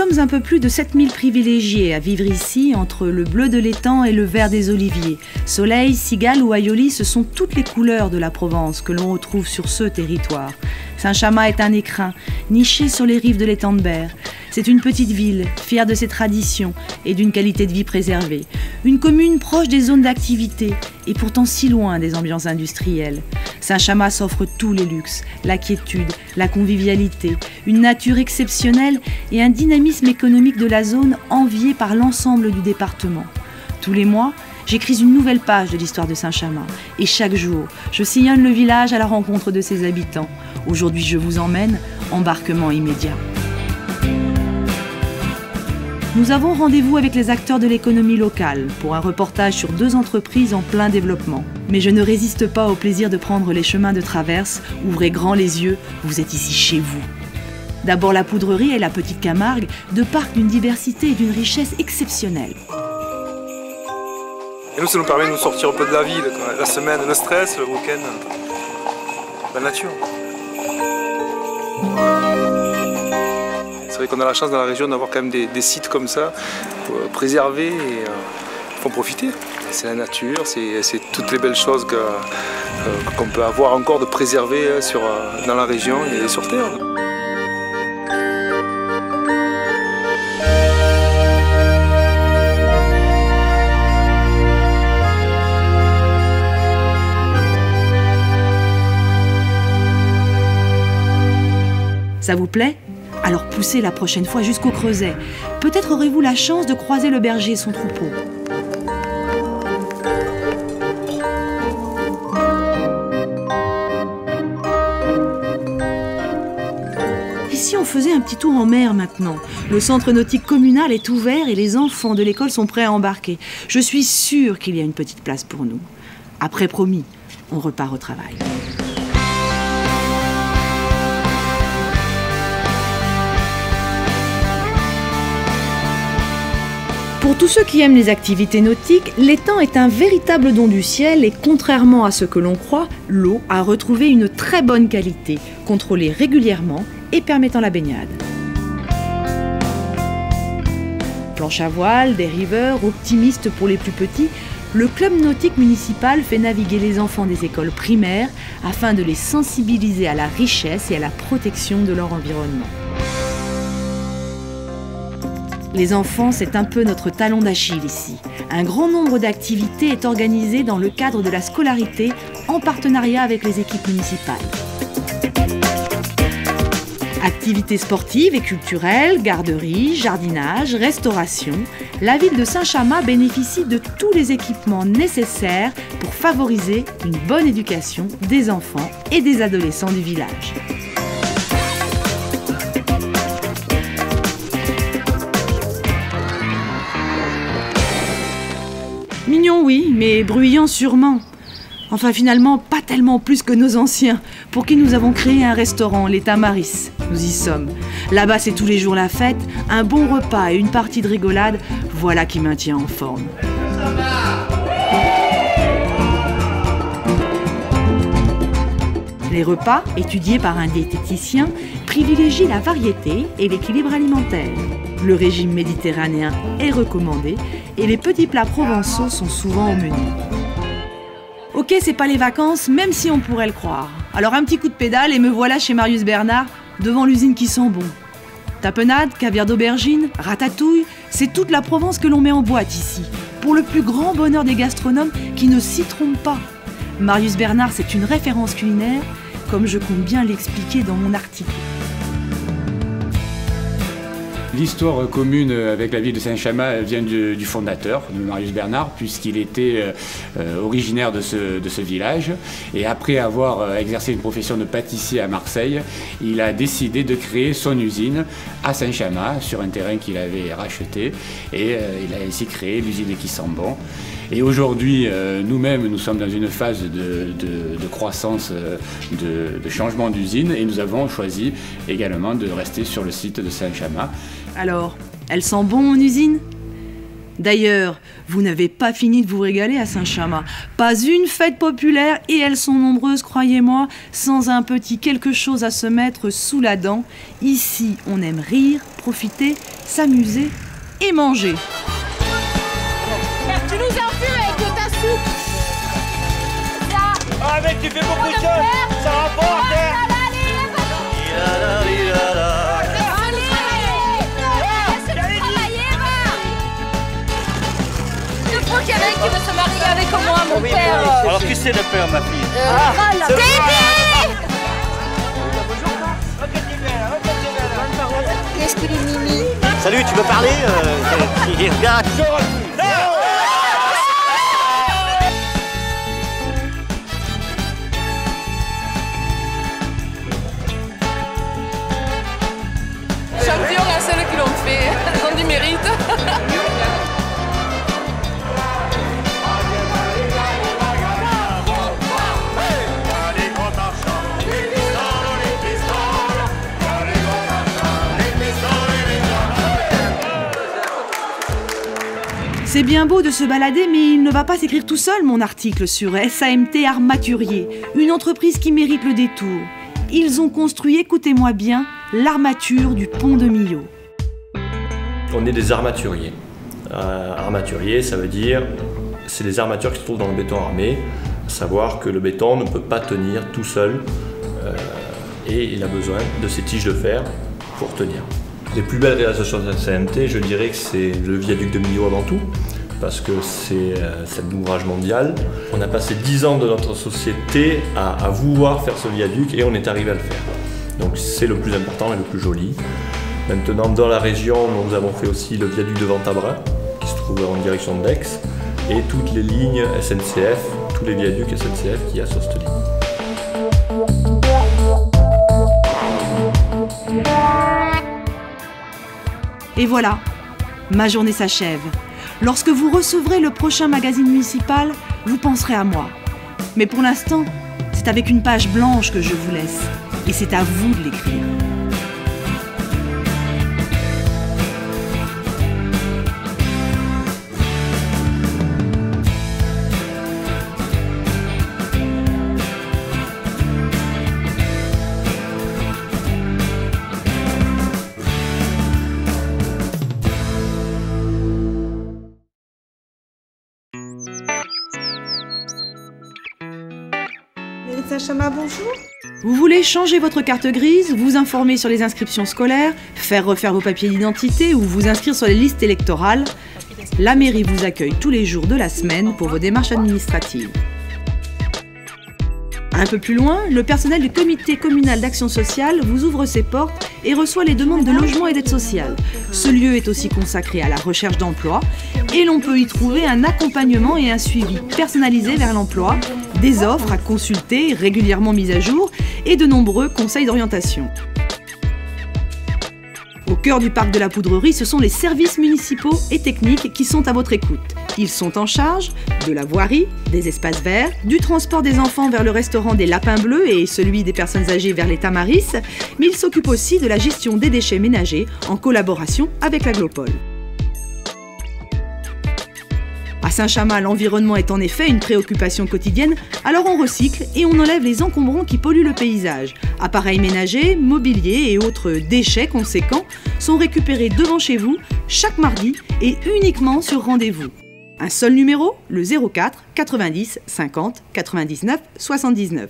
sommes un peu plus de 7000 privilégiés à vivre ici entre le bleu de l'étang et le vert des oliviers. Soleil, cigale ou aïoli, ce sont toutes les couleurs de la Provence que l'on retrouve sur ce territoire. Saint-Chamas est un écrin, niché sur les rives de l'étang de Berre. C'est une petite ville, fière de ses traditions et d'une qualité de vie préservée. Une commune proche des zones d'activité et pourtant si loin des ambiances industrielles. Saint-Chamas s'offre tous les luxes, la quiétude, la convivialité, une nature exceptionnelle et un dynamisme économique de la zone envié par l'ensemble du département. Tous les mois, j'écris une nouvelle page de l'histoire de Saint-Chamas et chaque jour, je sillonne le village à la rencontre de ses habitants. Aujourd'hui, je vous emmène, embarquement immédiat. Nous avons rendez-vous avec les acteurs de l'économie locale pour un reportage sur 2 entreprises en plein développement. Mais je ne résiste pas au plaisir de prendre les chemins de traverse. Ouvrez grand les yeux, vous êtes ici chez vous. D'abord la Poudrerie et la Petite Camargue, 2 parcs d'une diversité et d'une richesse exceptionnelle. Et nous, ça nous permet de nous sortir un peu de la ville, la semaine, le stress, le week-end, la nature. C'est vrai qu'on a la chance dans la région d'avoir quand même des sites comme ça, préservés et il faut en profiter. C'est la nature, c'est toutes les belles choses qu'on peut avoir encore de préserver dans la région et sur Terre. Ça vous plaît ? Alors poussez la prochaine fois jusqu'au Creuset. Peut-être aurez-vous la chance de croiser le berger et son troupeau. Et si on faisait un petit tour en mer maintenant ? Le centre nautique communal est ouvert et les enfants de l'école sont prêts à embarquer. Je suis sûre qu'il y a une petite place pour nous. Après, promis, on repart au travail. Pour tous ceux qui aiment les activités nautiques, l'étang est un véritable don du ciel et contrairement à ce que l'on croit, l'eau a retrouvé une très bonne qualité, contrôlée régulièrement et permettant la baignade. Planche à voile, dériveurs, optimistes pour les plus petits, le club nautique municipal fait naviguer les enfants des écoles primaires afin de les sensibiliser à la richesse et à la protection de leur environnement. Les enfants, c'est un peu notre talon d'Achille ici. Un grand nombre d'activités est organisé dans le cadre de la scolarité en partenariat avec les équipes municipales. Activités sportives et culturelles, garderies, jardinage, restauration, la ville de Saint-Chamas bénéficie de tous les équipements nécessaires pour favoriser une bonne éducation des enfants et des adolescents du village. Mignon, oui, mais bruyant sûrement. Enfin, finalement, pas tellement plus que nos anciens, pour qui nous avons créé un restaurant, les Tamaris. Nous y sommes. Là-bas, c'est tous les jours la fête, un bon repas et une partie de rigolade, voilà qui maintient en forme. Les repas, étudiés par un diététicien, privilégient la variété et l'équilibre alimentaire. Le régime méditerranéen est recommandé et les petits plats provençaux sont souvent au menu. Ok, c'est pas les vacances, même si on pourrait le croire. Alors un petit coup de pédale et me voilà chez Marius Bernard, devant l'usine qui sent bon. Tapenade, caviar d'aubergine, ratatouille, c'est toute la Provence que l'on met en boîte ici, pour le plus grand bonheur des gastronomes qui ne s'y trompent pas. Marius Bernard, c'est une référence culinaire, comme je compte bien l'expliquer dans mon article. L'histoire commune avec la ville de Saint-Chamas vient du fondateur, de Marius Bernard, puisqu'il était originaire de ce village. Et après avoir exercé une profession de pâtissier à Marseille, il a décidé de créer son usine à Saint-Chamas, sur un terrain qu'il avait racheté. Et il a ainsi créé l'usine qui sent bon. Et aujourd'hui, nous-mêmes, nous sommes dans une phase de croissance, de changement d'usine, et nous avons choisi également de rester sur le site de Saint-Chamas. Alors, elle sent bon en usine ? D'ailleurs, vous n'avez pas fini de vous régaler à Saint-Chamas. Pas une fête populaire, et elles sont nombreuses, croyez-moi, sans un petit quelque chose à se mettre sous la dent. Ici, on aime rire, profiter, s'amuser et manger. Tu nous enfumes avec ta soupe. Ah mec, tu fais beaucoup de choses. Ça rapporte. Il y en a un qui veut se marier avec moi, mon père. Alors qui c'est le père, ma fille? Qu'est-ce qu'il est mimi? Salut, tu veux parler? Regarde. Champion à ceux qui l'ont fait, ils ont du mérite. C'est bien beau de se balader, mais il ne va pas s'écrire tout seul, mon article sur SAMT Armaturier, une entreprise qui mérite le détour. Ils ont construit, écoutez-moi bien, l'armature du pont de Millau. On est des armaturiers. Armaturier, ça veut dire, c'est les armatures qui se trouvent dans le béton armé, à savoir que le béton ne peut pas tenir tout seul et il a besoin de ces tiges de fer pour tenir. Les plus belles réalisations de la SAMT, je dirais que c'est le viaduc de Millau avant tout, parce que c'est un ouvrage mondial. On a passé 10 ans de notre société à vouloir faire ce viaduc et on est arrivé à le faire. Donc c'est le plus important et le plus joli. Maintenant, dans la région, nous avons fait aussi le viaduc de Ventabren, qui se trouve en direction d'Aix, et toutes les lignes SNCF, tous les viaducs SNCF qui y a sur cette ligne. Et voilà, ma journée s'achève. Lorsque vous recevrez le prochain magazine municipal, vous penserez à moi. Mais pour l'instant, c'est avec une page blanche que je vous laisse. Et c'est à vous de l'écrire. Saint-Chamas, bonjour. Vous voulez changer votre carte grise, vous informer sur les inscriptions scolaires, faire refaire vos papiers d'identité ou vous inscrire sur les listes électorales? La mairie vous accueille tous les jours de la semaine pour vos démarches administratives. Un peu plus loin, le personnel du comité communal d'action sociale vous ouvre ses portes et reçoit les demandes de logement et d'aide sociale. Ce lieu est aussi consacré à la recherche d'emploi et l'on peut y trouver un accompagnement et un suivi personnalisé vers l'emploi, des offres à consulter régulièrement mises à jour et de nombreux conseils d'orientation. Au cœur du parc de la Poudrerie, ce sont les services municipaux et techniques qui sont à votre écoute. Ils sont en charge de la voirie, des espaces verts, du transport des enfants vers le restaurant des Lapins Bleus et celui des personnes âgées vers les Tamaris, mais ils s'occupent aussi de la gestion des déchets ménagers en collaboration avec l'Aglopole. À Saint-Chamas, l'environnement est en effet une préoccupation quotidienne, alors on recycle et on enlève les encombrants qui polluent le paysage. Appareils ménagers, mobilier et autres déchets conséquents sont récupérés devant chez vous chaque mardi et uniquement sur rendez-vous. Un seul numéro, le 04 90 50 99 79.